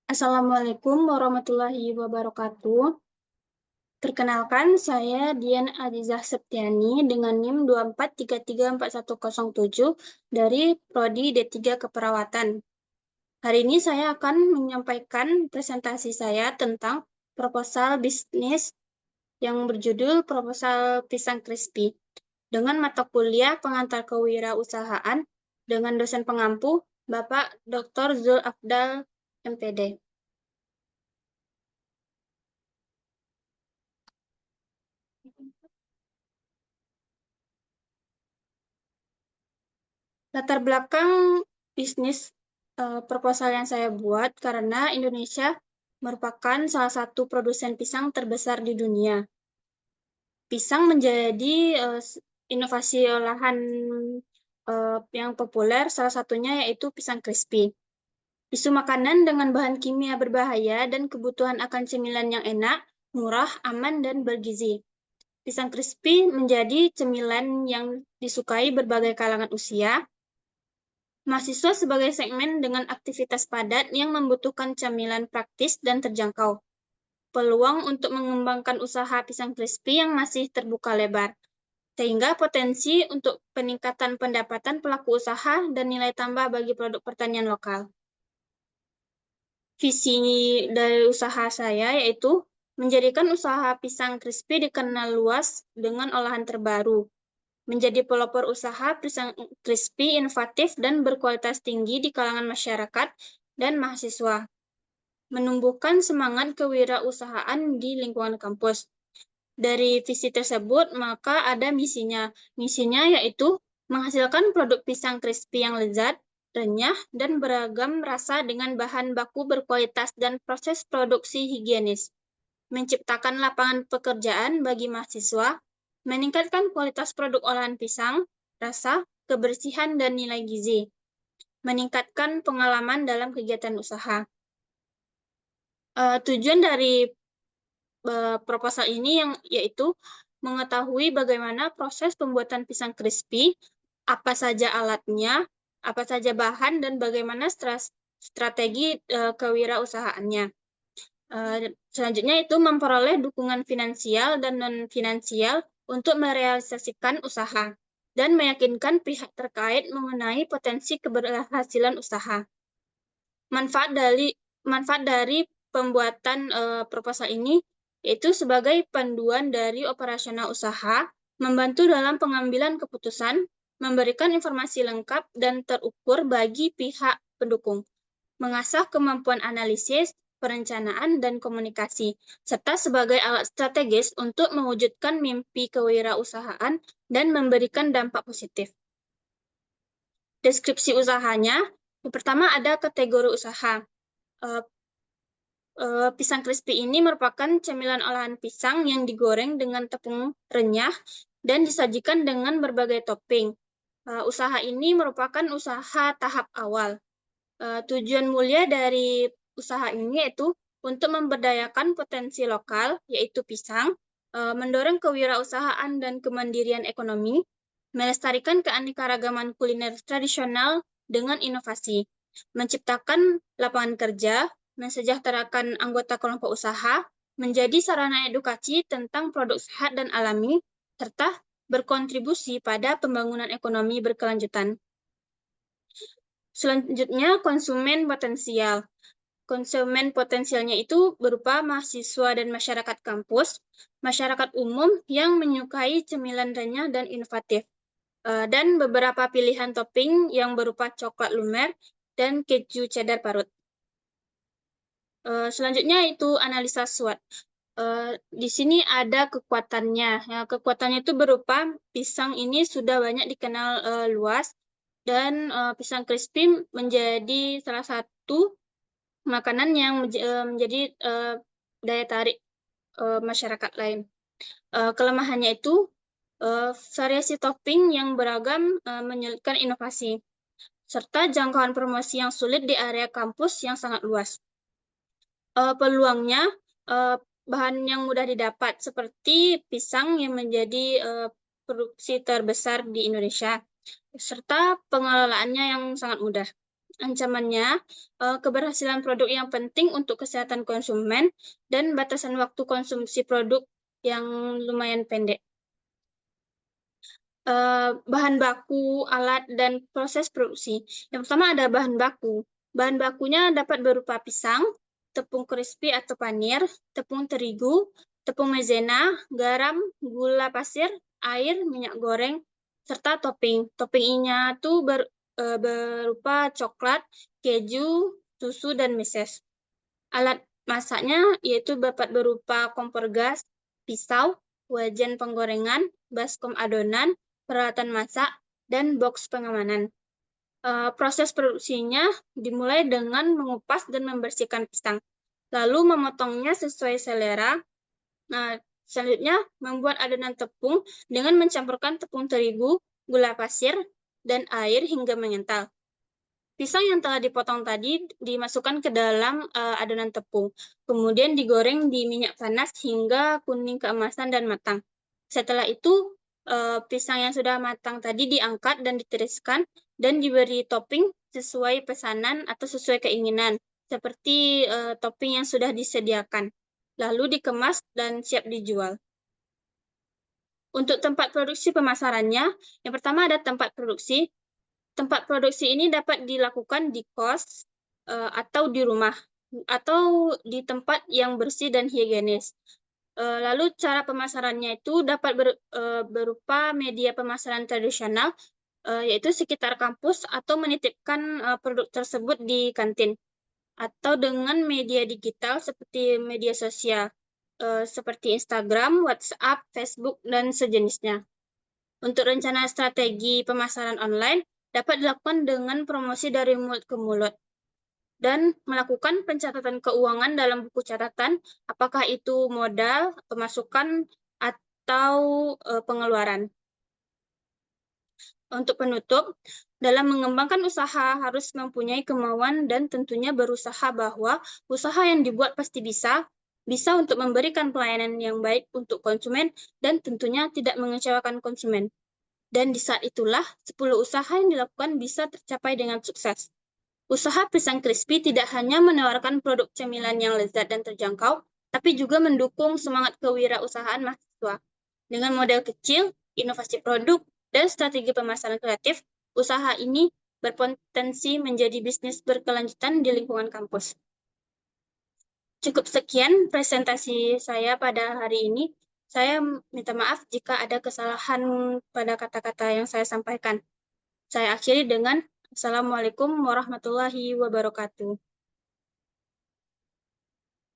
Assalamualaikum warahmatullahi wabarakatuh. Perkenalkan, saya Dian Azizah Septiani dengan NIM 24334107 dari Prodi D3 Keperawatan. Hari ini saya akan menyampaikan presentasi saya tentang proposal bisnis yang berjudul Proposal Pisang Crispy dengan mata kuliah Pengantar Kewirausahaan dengan dosen pengampu Bapak Dr. Zul Afdal, MPD. Latar belakang bisnis proposal yang saya buat karena Indonesia merupakan salah satu produsen pisang terbesar di dunia. Pisang menjadi inovasi olahan yang populer, salah satunya yaitu pisang crispy. Isu makanan dengan bahan kimia berbahaya dan kebutuhan akan cemilan yang enak, murah, aman, dan bergizi. Pisang crispy menjadi cemilan yang disukai berbagai kalangan usia. Mahasiswa sebagai segmen dengan aktivitas padat yang membutuhkan camilan praktis dan terjangkau. Peluang untuk mengembangkan usaha pisang crispy yang masih terbuka lebar, sehingga potensi untuk peningkatan pendapatan pelaku usaha dan nilai tambah bagi produk pertanian lokal. Visi dari usaha saya yaitu menjadikan usaha pisang crispy dikenal luas dengan olahan terbaru, menjadi pelopor usaha pisang crispy inovatif dan berkualitas tinggi di kalangan masyarakat dan mahasiswa, menumbuhkan semangat kewirausahaan di lingkungan kampus. Dari visi tersebut, maka ada misinya. Misinya yaitu menghasilkan produk pisang crispy yang lezat, renyah, dan beragam rasa dengan bahan baku berkualitas dan proses produksi higienis, menciptakan lapangan pekerjaan bagi mahasiswa, meningkatkan kualitas produk olahan pisang, rasa, kebersihan, dan nilai gizi, meningkatkan pengalaman dalam kegiatan usaha. Tujuan dari proposal ini yaitu mengetahui bagaimana proses pembuatan pisang crispy, apa saja alatnya, apa saja bahan, dan bagaimana strategi kewirausahaannya. Selanjutnya itu memperoleh dukungan finansial dan non-finansial untuk merealisasikan usaha dan meyakinkan pihak terkait mengenai potensi keberhasilan usaha. Manfaat dari pembuatan proposal ini yaitu sebagai panduan dari operasional usaha, membantu dalam pengambilan keputusan, memberikan informasi lengkap dan terukur bagi pihak pendukung, mengasah kemampuan analisis, perencanaan, dan komunikasi, serta sebagai alat strategis untuk mewujudkan mimpi kewirausahaan dan memberikan dampak positif. Deskripsi usahanya, yang pertama ada kategori usaha. Pisang crispy ini merupakan cemilan olahan pisang yang digoreng dengan tepung renyah dan disajikan dengan berbagai topping. Usaha ini merupakan usaha tahap awal. Tujuan mulia dari usaha ini yaitu untuk memberdayakan potensi lokal, yaitu pisang, mendorong kewirausahaan dan kemandirian ekonomi, melestarikan keanekaragaman kuliner tradisional dengan inovasi, menciptakan lapangan kerja, mensejahterakan anggota kelompok usaha, menjadi sarana edukasi tentang produk sehat dan alami, serta berkontribusi pada pembangunan ekonomi berkelanjutan. Selanjutnya, konsumen potensial. Konsumen potensialnya itu berupa mahasiswa dan masyarakat kampus, masyarakat umum yang menyukai cemilan renyah dan inovatif, dan beberapa pilihan topping yang berupa coklat lumer dan keju cheddar parut. Selanjutnya itu analisa SWOT. Di sini ada kekuatannya. Ya, kekuatannya itu berupa pisang ini sudah banyak dikenal luas dan pisang crispy menjadi salah satu makanan yang menjadi daya tarik masyarakat lain. Kelemahannya itu variasi topping yang beragam menyulitkan inovasi, serta jangkauan promosi yang sulit di area kampus yang sangat luas. Peluangnya, bahan yang mudah didapat seperti pisang yang menjadi produksi terbesar di Indonesia, serta pengelolaannya yang sangat mudah. Ancamannya, keberhasilan produk yang penting untuk kesehatan konsumen dan batasan waktu konsumsi produk yang lumayan pendek. Bahan baku, alat, dan proses produksi. Yang pertama ada bahan baku. Bahan bakunya dapat berupa pisang, tepung crispy atau panir, tepung terigu, tepung maizena, garam, gula pasir, air, minyak goreng, serta topping. Toppingnya tuh berupa coklat, keju, susu, dan meses. Alat masaknya yaitu dapat berupa kompor gas, pisau, wajan penggorengan, baskom adonan, peralatan masak, dan box pengamanan. Proses produksinya dimulai dengan mengupas dan membersihkan pisang, lalu memotongnya sesuai selera. Nah, selanjutnya membuat adonan tepung dengan mencampurkan tepung terigu, gula pasir, dan air hingga mengental. Pisang yang telah dipotong tadi dimasukkan ke dalam adonan tepung, kemudian digoreng di minyak panas hingga kuning keemasan dan matang. Setelah itu, pisang yang sudah matang tadi diangkat dan ditiriskan dan diberi topping sesuai pesanan atau sesuai keinginan, seperti topping yang sudah disediakan. Lalu dikemas dan siap dijual. Untuk tempat produksi pemasarannya, yang pertama ada tempat produksi. Tempat produksi ini dapat dilakukan di kos atau di rumah atau di tempat yang bersih dan higienis. Lalu cara pemasarannya itu dapat berupa media pemasaran tradisional, yaitu sekitar kampus atau menitipkan produk tersebut di kantin, atau dengan media digital seperti media sosial, seperti Instagram, WhatsApp, Facebook, dan sejenisnya. Untuk rencana strategi pemasaran online dapat dilakukan dengan promosi dari mulut ke mulut dan melakukan pencatatan keuangan dalam buku catatan, apakah itu modal, pemasukan, atau pengeluaran. Untuk penutup, dalam mengembangkan usaha harus mempunyai kemauan dan tentunya berusaha bahwa usaha yang dibuat pasti bisa untuk memberikan pelayanan yang baik untuk konsumen dan tentunya tidak mengecewakan konsumen. Dan di saat itulah 10 usaha yang dilakukan bisa tercapai dengan sukses. Usaha pisang crispy tidak hanya menawarkan produk cemilan yang lezat dan terjangkau, tapi juga mendukung semangat kewirausahaan mahasiswa. Dengan model kecil, inovasi produk, dan strategi pemasaran kreatif, usaha ini berpotensi menjadi bisnis berkelanjutan di lingkungan kampus. Cukup sekian presentasi saya pada hari ini. Saya minta maaf jika ada kesalahan pada kata-kata yang saya sampaikan. Saya akhiri dengan Assalamualaikum warahmatullahi wabarakatuh.